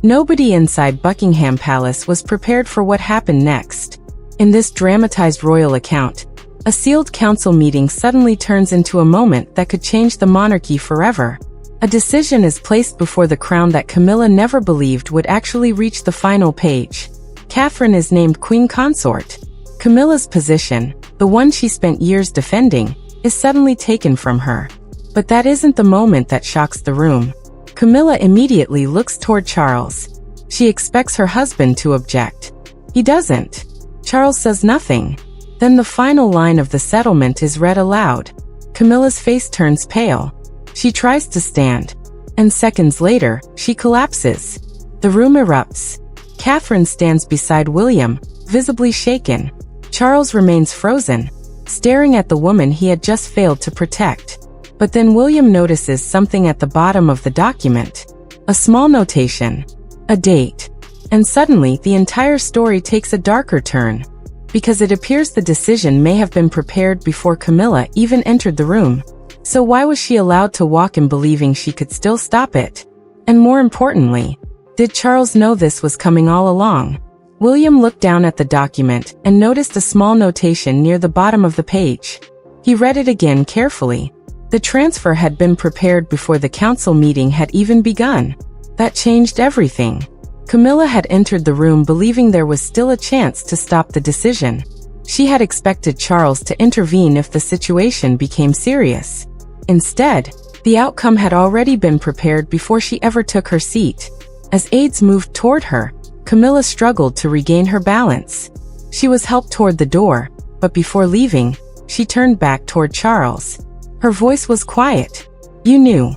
Nobody inside Buckingham Palace was prepared for what happened next. In this dramatized royal account, a sealed council meeting suddenly turns into a moment that could change the monarchy forever. A decision is placed before the crown that Camilla never believed would actually reach the final page. Catherine is named Queen Consort. Camilla's position, the one she spent years defending, is suddenly taken from her. But that isn't the moment that shocks the room. Camilla immediately looks toward Charles. She expects her husband to object. He doesn't. Charles says nothing. Then the final line of the settlement is read aloud. Camilla's face turns pale. She tries to stand. And seconds later, she collapses. The room erupts. Catherine stands beside William, visibly shaken. Charles remains frozen, staring at the woman he had just failed to protect. But then William notices something at the bottom of the document. A small notation. A date. And suddenly, the entire story takes a darker turn. Because it appears the decision may have been prepared before Camilla even entered the room. So why was she allowed to walk in believing she could still stop it? And more importantly, did Charles know this was coming all along? William looked down at the document and noticed a small notation near the bottom of the page. He read it again carefully. The transfer had been prepared before the council meeting had even begun. That changed everything. Camilla had entered the room believing there was still a chance to stop the decision. She had expected Charles to intervene if the situation became serious. Instead, the outcome had already been prepared before she ever took her seat. As aides moved toward her, Camilla struggled to regain her balance. She was helped toward the door, but before leaving, she turned back toward Charles. Her voice was quiet. "You knew."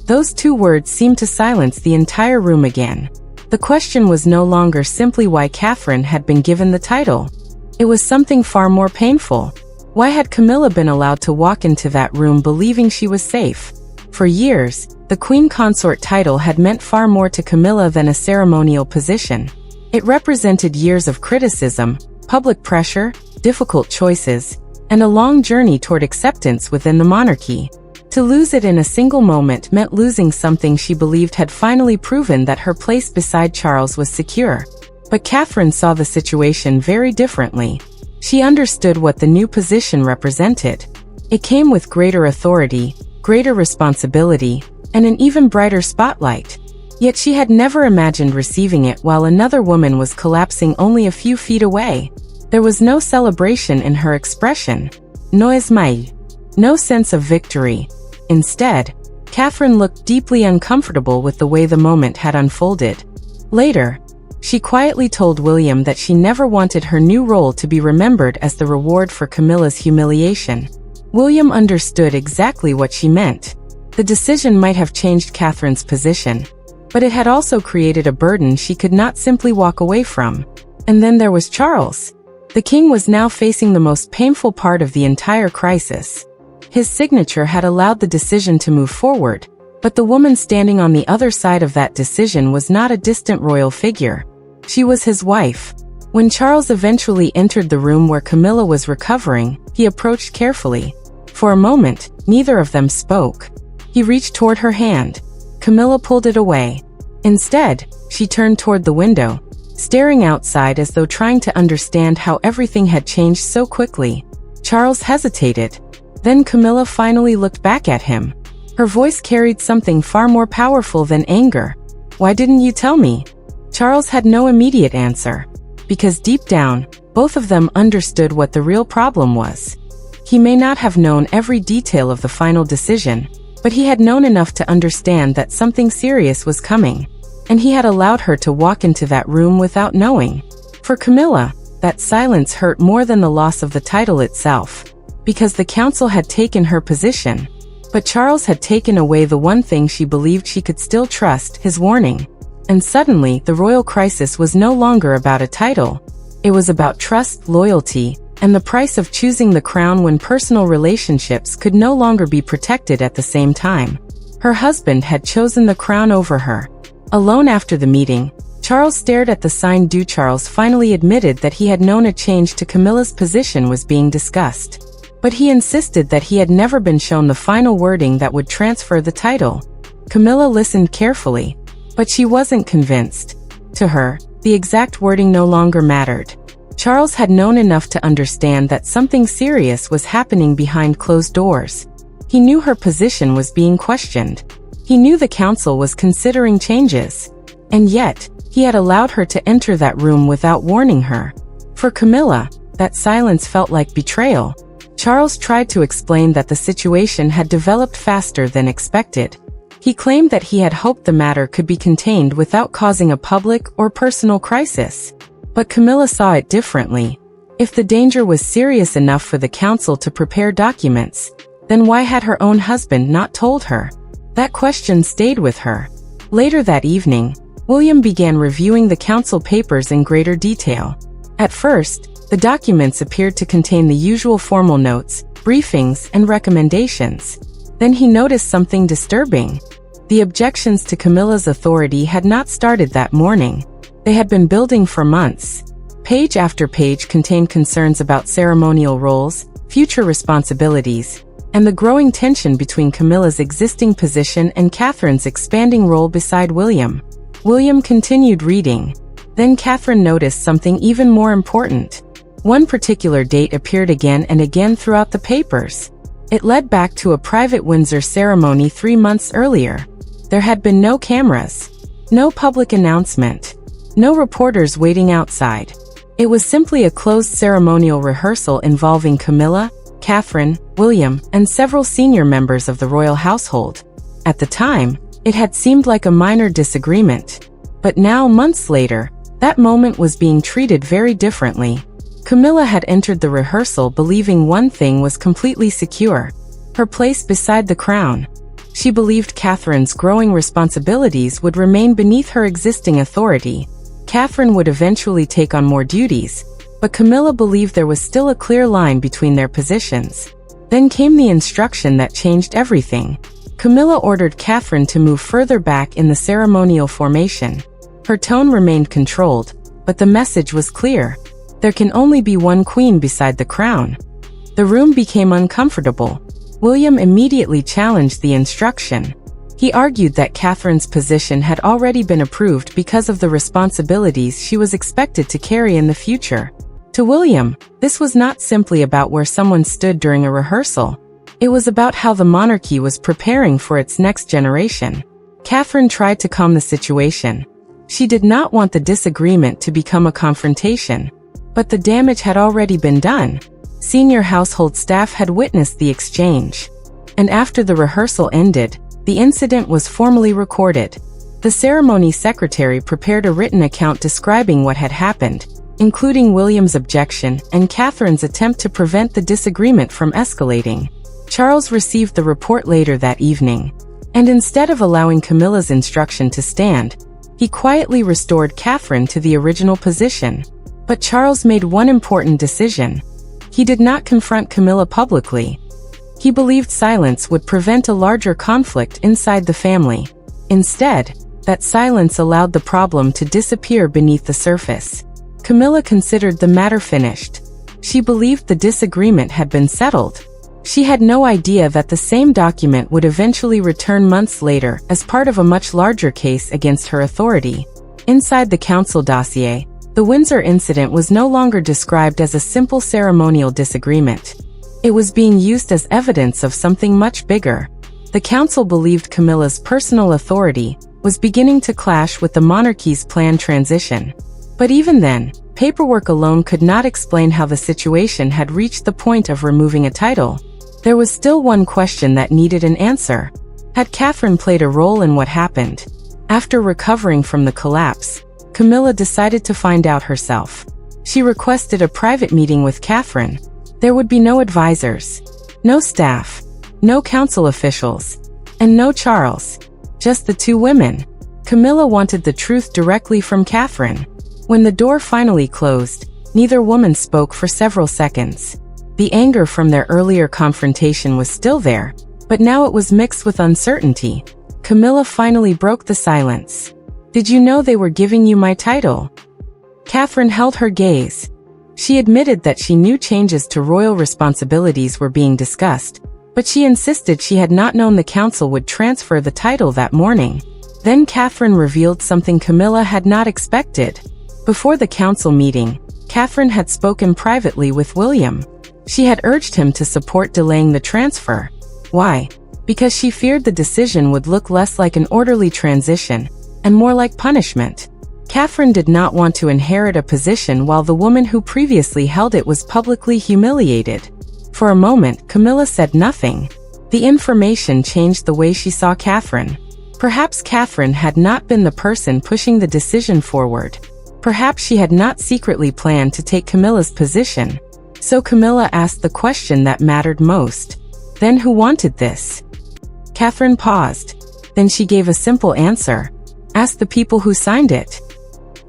Those two words seemed to silence the entire room again. The question was no longer simply why Catherine had been given the title. It was something far more painful. Why had Camilla been allowed to walk into that room believing she was safe? For years, the Queen Consort title had meant far more to Camilla than a ceremonial position. It represented years of criticism, public pressure, difficult choices, and a long journey toward acceptance within the monarchy. To lose it in a single moment meant losing something she believed had finally proven that her place beside Charles was secure. But Catherine saw the situation very differently. She understood what the new position represented. It came with greater authority, greater responsibility, and an even brighter spotlight. Yet she had never imagined receiving it while another woman was collapsing only a few feet away. There was no celebration in her expression. No esmail. No sense of victory. Instead, Catherine looked deeply uncomfortable with the way the moment had unfolded. Later, she quietly told William that she never wanted her new role to be remembered as the reward for Camilla's humiliation. William understood exactly what she meant. The decision might have changed Catherine's position, but it had also created a burden she could not simply walk away from. And then there was Charles. The king was now facing the most painful part of the entire crisis. His signature had allowed the decision to move forward, but the woman standing on the other side of that decision was not a distant royal figure. She was his wife. When Charles eventually entered the room where Camilla was recovering, he approached carefully. For a moment, neither of them spoke. He reached toward her hand. Camilla pulled it away. Instead, she turned toward the window, staring outside as though trying to understand how everything had changed so quickly. Charles hesitated. Then Camilla finally looked back at him. Her voice carried something far more powerful than anger. "Why didn't you tell me?" Charles had no immediate answer. Because deep down, both of them understood what the real problem was. He may not have known every detail of the final decision, but he had known enough to understand that something serious was coming. And he had allowed her to walk into that room without knowing. For Camilla, that silence hurt more than the loss of the title itself. Because the council had taken her position. But Charles had taken away the one thing she believed she could still trust, his warning. And suddenly, the royal crisis was no longer about a title. It was about trust, loyalty, and the price of choosing the crown when personal relationships could no longer be protected at the same time. Her husband had chosen the crown over her. Alone after the meeting, Charles stared at the sign. Charles finally admitted that he had known a change to Camilla's position was being discussed. But he insisted that he had never been shown the final wording that would transfer the title. Camilla listened carefully. But she wasn't convinced. To her, the exact wording no longer mattered. Charles had known enough to understand that something serious was happening behind closed doors. He knew her position was being questioned. He knew the council was considering changes. And yet, he had allowed her to enter that room without warning her. For Camilla, that silence felt like betrayal. Charles tried to explain that the situation had developed faster than expected. He claimed that he had hoped the matter could be contained without causing a public or personal crisis. But Camilla saw it differently. If the danger was serious enough for the council to prepare documents, then why had her own husband not told her? That question stayed with her. Later that evening, William began reviewing the council papers in greater detail. At first, the documents appeared to contain the usual formal notes, briefings, and recommendations. Then he noticed something disturbing. The objections to Camilla's authority had not started that morning. They had been building for months. Page after page contained concerns about ceremonial roles, future responsibilities, and the growing tension between Camilla's existing position and Catherine's expanding role beside William. William continued reading. Then Catherine noticed something even more important. One particular date appeared again and again throughout the papers. It led back to a private Windsor ceremony 3 months earlier. There had been no cameras, no public announcement, no reporters waiting outside. It was simply a closed ceremonial rehearsal involving Camilla, Catherine, William, and several senior members of the royal household. At the time, it had seemed like a minor disagreement. But now, months later, that moment was being treated very differently. Camilla had entered the rehearsal believing one thing was completely secure: her place beside the crown. She believed Catherine's growing responsibilities would remain beneath her existing authority. Catherine would eventually take on more duties, but Camilla believed there was still a clear line between their positions. Then came the instruction that changed everything. Camilla ordered Catherine to move further back in the ceremonial formation. Her tone remained controlled, but the message was clear. There can only be one queen beside the crown. The room became uncomfortable. William immediately challenged the instruction. He argued that Catherine's position had already been approved because of the responsibilities she was expected to carry in the future. To William, this was not simply about where someone stood during a rehearsal. It was about how the monarchy was preparing for its next generation. Catherine tried to calm the situation. She did not want the disagreement to become a confrontation. But the damage had already been done. Senior household staff had witnessed the exchange. And after the rehearsal ended, the incident was formally recorded. The ceremony secretary prepared a written account describing what had happened, including William's objection and Catherine's attempt to prevent the disagreement from escalating. Charles received the report later that evening. And instead of allowing Camilla's instruction to stand, he quietly restored Catherine to the original position. But Charles made one important decision. He did not confront Camilla publicly. He believed silence would prevent a larger conflict inside the family. Instead, that silence allowed the problem to disappear beneath the surface. Camilla considered the matter finished. She believed the disagreement had been settled. She had no idea that the same document would eventually return months later as part of a much larger case against her authority. Inside the council dossier, the Windsor incident was no longer described as a simple ceremonial disagreement. It was being used as evidence of something much bigger. The council believed Camilla's personal authority was beginning to clash with the monarchy's planned transition. But even then, paperwork alone could not explain how the situation had reached the point of removing a title. There was still one question that needed an answer. Had Catherine played a role in what happened? After recovering from the collapse, Camilla decided to find out herself. She requested a private meeting with Catherine. There would be no advisors, no staff, no council officials, and no Charles. Just the two women. Camilla wanted the truth directly from Catherine. When the door finally closed, neither woman spoke for several seconds. The anger from their earlier confrontation was still there, but now it was mixed with uncertainty. Camilla finally broke the silence. "Did you know they were giving you my title?" Catherine held her gaze. She admitted that she knew changes to royal responsibilities were being discussed, but she insisted she had not known the council would transfer the title that morning. Then Catherine revealed something Camilla had not expected. Before the council meeting, Catherine had spoken privately with William. She had urged him to support delaying the transfer. Why? Because she feared the decision would look less like an orderly transition and more like punishment. Catherine did not want to inherit a position while the woman who previously held it was publicly humiliated. For a moment, Camilla said nothing. The information changed the way she saw Catherine. Perhaps Catherine had not been the person pushing the decision forward. Perhaps she had not secretly planned to take Camilla's position. So Camilla asked the question that mattered most. Then who wanted this? Catherine paused. Then she gave a simple answer. Ask the people who signed it.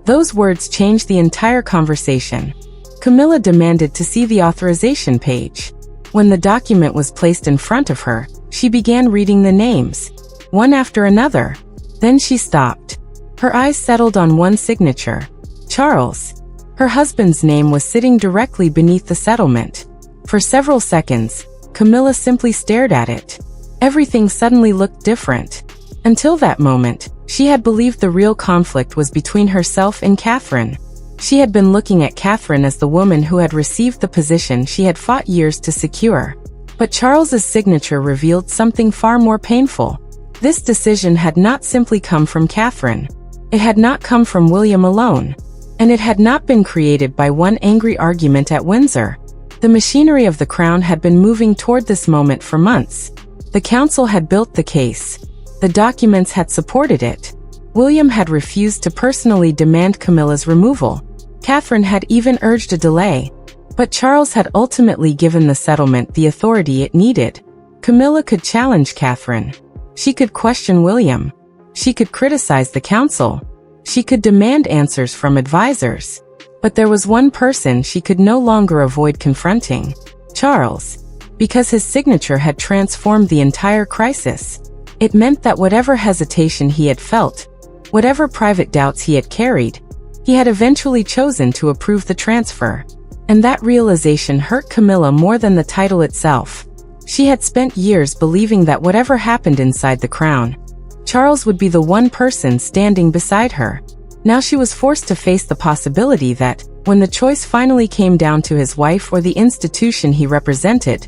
Those words changed the entire conversation. Camilla demanded to see the authorization page. When the document was placed in front of her, she began reading the names, one after another. Then she stopped. Her eyes settled on one signature. Charles. Her husband's name was sitting directly beneath the settlement. For several seconds, Camilla simply stared at it. Everything suddenly looked different. Until that moment, she had believed the real conflict was between herself and Catherine. She had been looking at Catherine as the woman who had received the position she had fought years to secure. But Charles's signature revealed something far more painful. This decision had not simply come from Catherine. It had not come from William alone. And it had not been created by one angry argument at Windsor. The machinery of the crown had been moving toward this moment for months. The council had built the case. The documents had supported it. William had refused to personally demand Camilla's removal. Catherine had even urged a delay. But Charles had ultimately given the settlement the authority it needed. Camilla could challenge Catherine. She could question William. She could criticize the council. She could demand answers from advisors. But there was one person she could no longer avoid confronting. Charles. Because his signature had transformed the entire crisis. It meant that whatever hesitation he had felt, whatever private doubts he had carried, he had eventually chosen to approve the transfer. And that realization hurt Camilla more than the title itself. She had spent years believing that whatever happened inside the crown, Charles would be the one person standing beside her. Now she was forced to face the possibility that, when the choice finally came down to his wife or the institution he represented,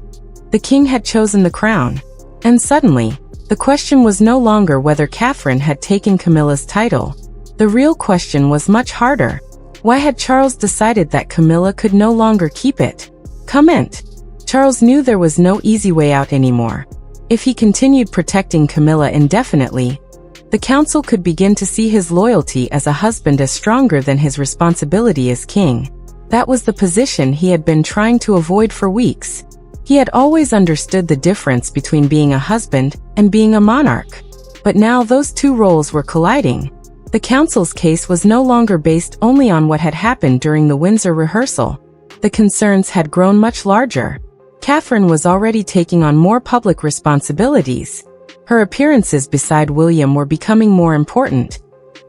the king had chosen the crown. And suddenly, the question was no longer whether Catherine had taken Camilla's title. The real question was much harder. Why had Charles decided that Camilla could no longer keep it? Comment. Charles knew there was no easy way out anymore. If he continued protecting Camilla indefinitely, the council could begin to see his loyalty as a husband as stronger than his responsibility as king. That was the position he had been trying to avoid for weeks. He had always understood the difference between being a husband and being a monarch. But now those two roles were colliding. The council's case was no longer based only on what had happened during the Windsor rehearsal. The concerns had grown much larger. Catherine was already taking on more public responsibilities. Her appearances beside William were becoming more important,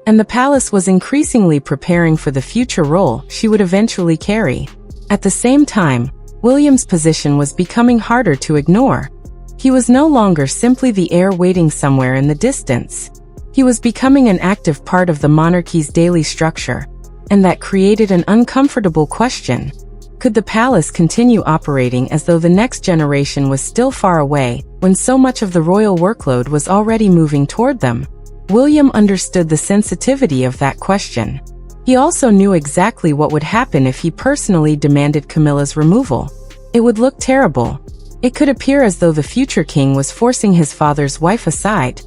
and the palace was increasingly preparing for the future role she would eventually carry. At the same time, William's position was becoming harder to ignore. He was no longer simply the heir waiting somewhere in the distance. He was becoming an active part of the monarchy's daily structure, and that created an uncomfortable question. Could the palace continue operating as though the next generation was still far away, when so much of the royal workload was already moving toward them? William understood the sensitivity of that question. He also knew exactly what would happen if he personally demanded Camilla's removal. It would look terrible. It could appear as though the future king was forcing his father's wife aside,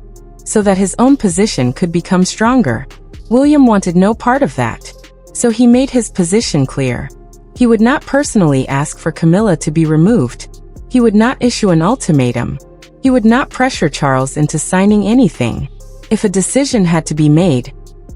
so that his own position could become stronger. William wanted no part of that. So he made his position clear. He would not personally ask for Camilla to be removed. He would not issue an ultimatum. He would not pressure Charles into signing anything. If a decision had to be made,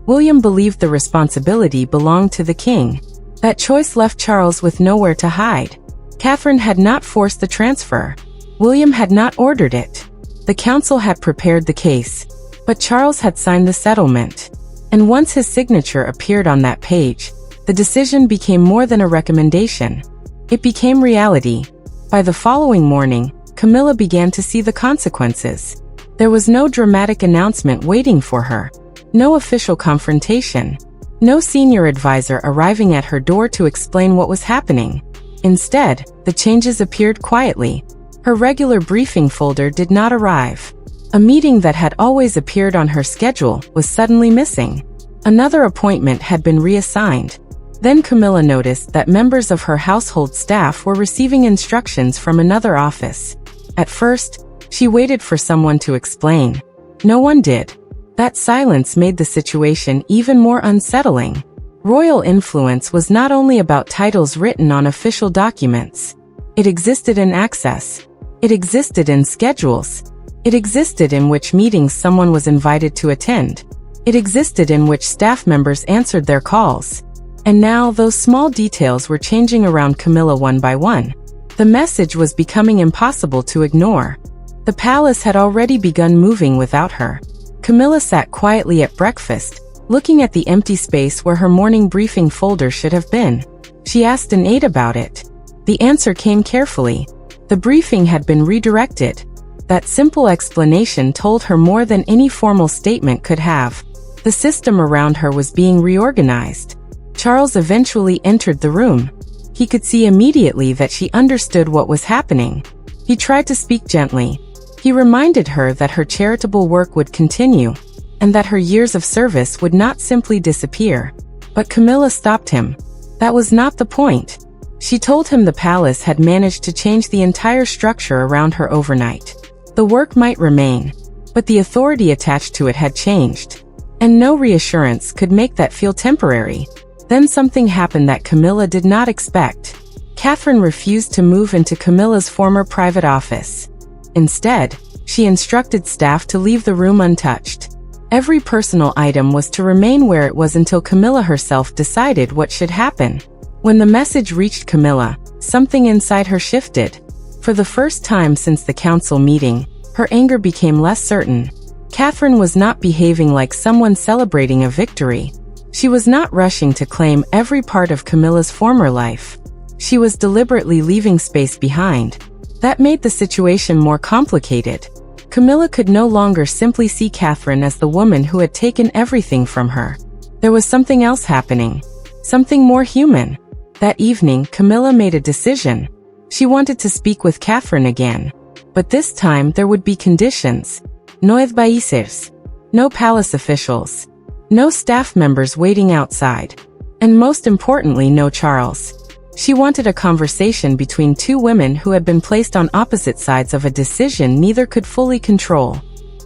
William believed the responsibility belonged to the king. That choice left Charles with nowhere to hide. Catherine had not forced the transfer. William had not ordered it. The council had prepared the case, but Charles had signed the settlement. And once his signature appeared on that page, the decision became more than a recommendation. It became reality. By the following morning, Camilla began to see the consequences. There was no dramatic announcement waiting for her. No official confrontation. No senior advisor arriving at her door to explain what was happening. Instead, the changes appeared quietly. Her regular briefing folder did not arrive. A meeting that had always appeared on her schedule was suddenly missing. Another appointment had been reassigned. Then Camilla noticed that members of her household staff were receiving instructions from another office. At first, she waited for someone to explain. No one did. That silence made the situation even more unsettling. Royal influence was not only about titles written on official documents. It existed in access. It existed in schedules. It existed in which meetings someone was invited to attend. It existed in which staff members answered their calls. And now those small details were changing around Camilla one by one. The message was becoming impossible to ignore. The palace had already begun moving without her. Camilla sat quietly at breakfast, looking at the empty space where her morning briefing folder should have been. She asked an aide about it. The answer came carefully. The briefing had been redirected. That simple explanation told her more than any formal statement could have. The system around her was being reorganized. Charles eventually entered the room. He could see immediately that she understood what was happening. He tried to speak gently. He reminded her that her charitable work would continue, and that her years of service would not simply disappear. But Camilla stopped him. That was not the point. She told him the palace had managed to change the entire structure around her overnight. The work might remain, but the authority attached to it had changed. And no reassurance could make that feel temporary. Then something happened that Camilla did not expect. Catherine refused to move into Camilla's former private office. Instead, she instructed staff to leave the room untouched. Every personal item was to remain where it was until Camilla herself decided what should happen. When the message reached Camilla, something inside her shifted. For the first time since the council meeting, her anger became less certain. Catherine was not behaving like someone celebrating a victory. She was not rushing to claim every part of Camilla's former life. She was deliberately leaving space behind. That made the situation more complicated. Camilla could no longer simply see Catherine as the woman who had taken everything from her. There was something else happening. Something more human. That evening, Camilla made a decision. She wanted to speak with Catherine again. But this time there would be conditions. No advisors. No palace officials. No staff members waiting outside. And most importantly, no Charles. She wanted a conversation between two women who had been placed on opposite sides of a decision neither could fully control.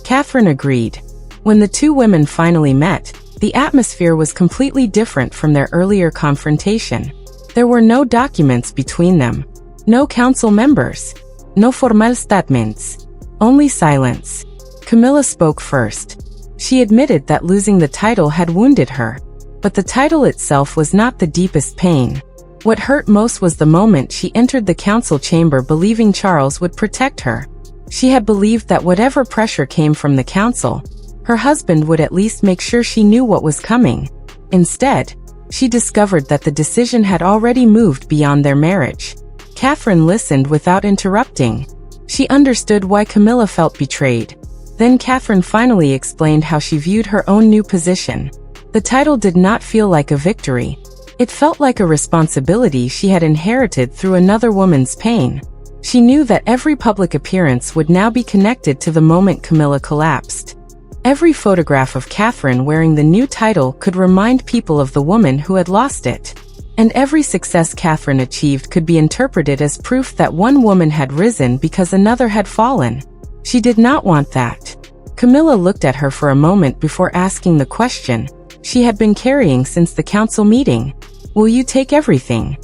Catherine agreed. When the two women finally met, the atmosphere was completely different from their earlier confrontation. There were no documents between them. No council members. No formal statements. Only silence. Camilla spoke first. She admitted that losing the title had wounded her. But the title itself was not the deepest pain. What hurt most was the moment she entered the council chamber believing Charles would protect her. She had believed that whatever pressure came from the council, her husband would at least make sure she knew what was coming. Instead, she discovered that the decision had already moved beyond their marriage. Catherine listened without interrupting. She understood why Camilla felt betrayed. Then Catherine finally explained how she viewed her own new position. The title did not feel like a victory. It felt like a responsibility she had inherited through another woman's pain. She knew that every public appearance would now be connected to the moment Camilla collapsed. Every photograph of Catherine wearing the new title could remind people of the woman who had lost it. And every success Catherine achieved could be interpreted as proof that one woman had risen because another had fallen. She did not want that. Camilla looked at her for a moment before asking the question she had been carrying since the council meeting. Will you take everything?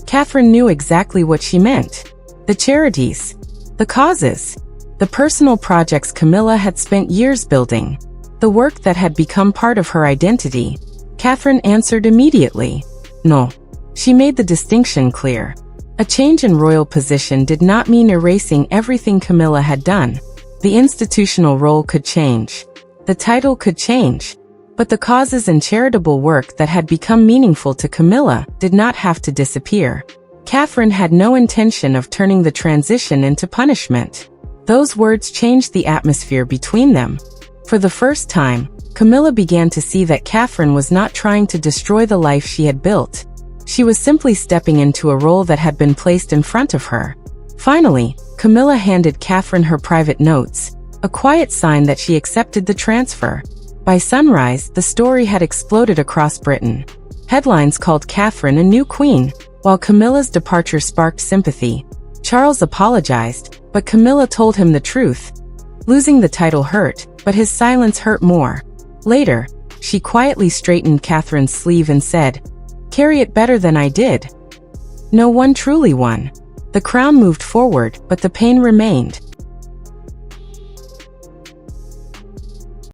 Catherine knew exactly what she meant. The charities. The causes. The personal projects Camilla had spent years building. The work that had become part of her identity. Catherine answered immediately. No. She made the distinction clear. A change in royal position did not mean erasing everything Camilla had done. The institutional role could change. The title could change. But the causes and charitable work that had become meaningful to Camilla did not have to disappear. Catherine had no intention of turning the transition into punishment. Those words changed the atmosphere between them. For the first time, Camilla began to see that Catherine was not trying to destroy the life she had built. She was simply stepping into a role that had been placed in front of her. Finally, Camilla handed Catherine her private notes, a quiet sign that she accepted the transfer. By sunrise, the story had exploded across Britain. Headlines called Catherine a new queen, while Camilla's departure sparked sympathy. Charles apologized, but Camilla told him the truth. Losing the title hurt, but his silence hurt more. Later, she quietly straightened Catherine's sleeve and said, "Carry it better than I did." No one truly won. The crown moved forward, but the pain remained.